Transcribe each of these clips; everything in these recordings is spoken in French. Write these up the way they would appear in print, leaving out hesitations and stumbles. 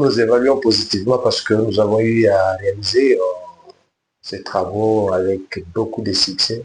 nous évaluons positivement parce que nous avons eu à réaliser ces travaux avec beaucoup de succès.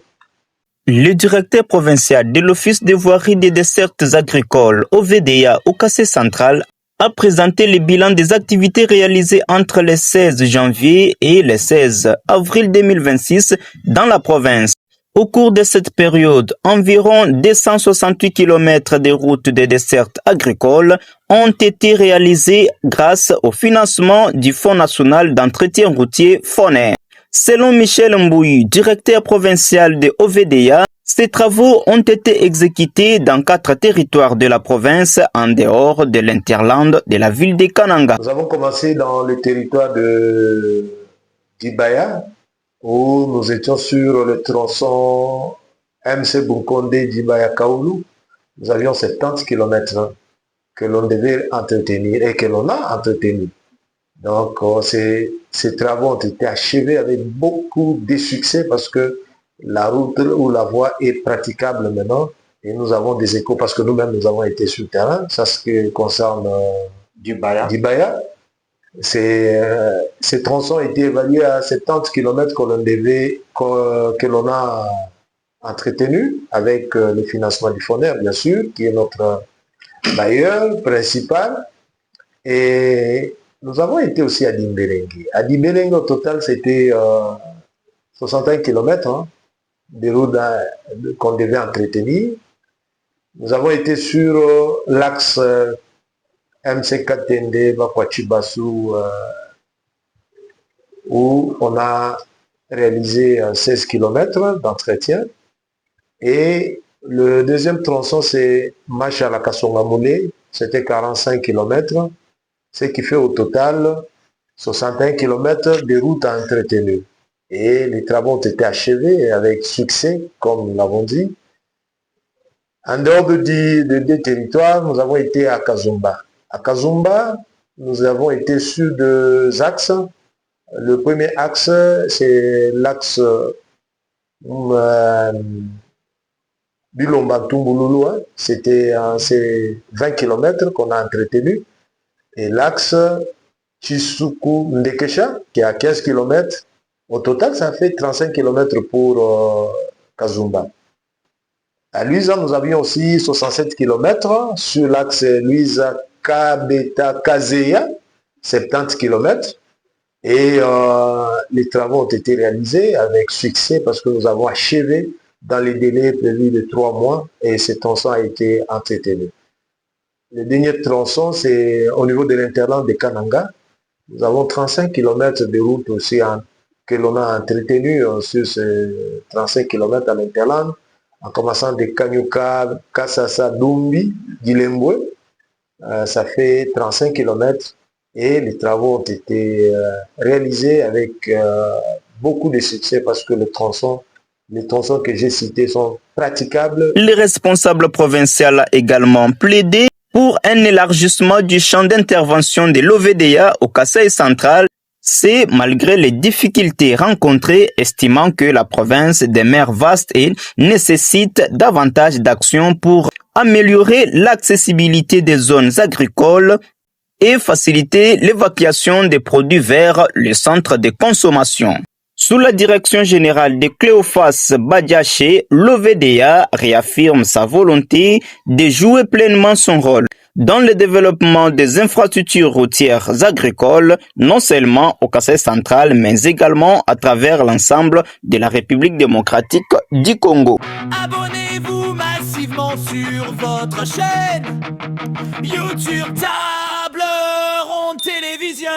Le directeur provincial de l'Office de voirie des dessertes agricoles, OVDA, au Kassai central, a présenté le bilan des activités réalisées entre le 16 janvier et le 16 avril 2026 dans la province. Au cours de cette période, environ 268 km de routes de dessertes agricoles ont été réalisées grâce au financement du Fonds national d'entretien routier FONER. Selon Michel Mbouy, directeur provincial de OVDA, ces travaux ont été exécutés dans 4 territoires de la province en dehors de l'interland de la ville de Kananga. Nous avons commencé dans le territoire d'Ibaya, où nous étions sur le tronçon MC Bunkonde d'Ibaya Kaoulou. Nous avions 70 km que l'on devait entretenir et que l'on a entretenu. Donc, ces travaux ont été achevés avec beaucoup de succès parce que la route ou la voie est praticable maintenant et nous avons des échos parce que nous-mêmes nous avons été sur le terrain. Ça, ce qui concerne d'Ibaya. Ces tronçons ont été évalués à 70 km que l'on a entretenu avec le financement du FONER, bien sûr, qui est notre bailleur principal. Et nous avons été aussi à Dimberengue. À Dimberengue, au total, c'était 61 km de routes qu'on devait entretenir. Nous avons été sur l'axe MC Katende, Bakwachibasu, où on a réalisé 16 km d'entretien. Et le deuxième tronçon, c'est Machala-Kasongamole, c'était 45 km. Ce qui fait au total 61 km de route à entretenir. Et les travaux ont été achevés avec succès, comme nous l'avons dit. En dehors de deux territoires, nous avons été à Kazumba. À Kazumba, nous avons été sur 2 axes. Le premier axe, c'est l'axe Bilomba-Tumbululu. C'est 20 km qu'on a entretenu. Et l'axe Chisuku-Ndekesha, qui est à 15 km. Au total, ça fait 35 km pour Kazumba. À Luisa, nous avions aussi 67 km. Sur l'axe Luisa-Kabeta-Kazeya, 70 km. Et les travaux ont été réalisés avec succès parce que nous avons achevé dans les délais prévus de 3 mois et ce tronçon a été entretenu. Le dernier tronçon, c'est au niveau de l'interland de Kananga. Nous avons 35 km de route aussi que l'on a entretenu sur ces 35 km à l'interland, en commençant de Kanyuka, Kasasa, Dumbi, Gilembwe. Ça fait 35 km et les travaux ont été réalisés avec beaucoup de succès parce que les tronçons que j'ai cités sont praticables. Le responsable provincial a également plaidé pour un élargissement du champ d'intervention de l'OVDA au Kassai central, c'est malgré les difficultés rencontrées, estimant que la province demeure vaste et nécessite davantage d'actions pour améliorer l'accessibilité des zones agricoles et faciliter l'évacuation des produits vers le centre de consommation. Sous la direction générale de Cléophas Badiaché, l'OVDA réaffirme sa volonté de jouer pleinement son rôle dans le développement des infrastructures routières agricoles, non seulement au Kassai central, mais également à travers l'ensemble de la République démocratique du Congo. Abonnez-vous massivement sur votre chaîne YouTube Table Ronde Télévision.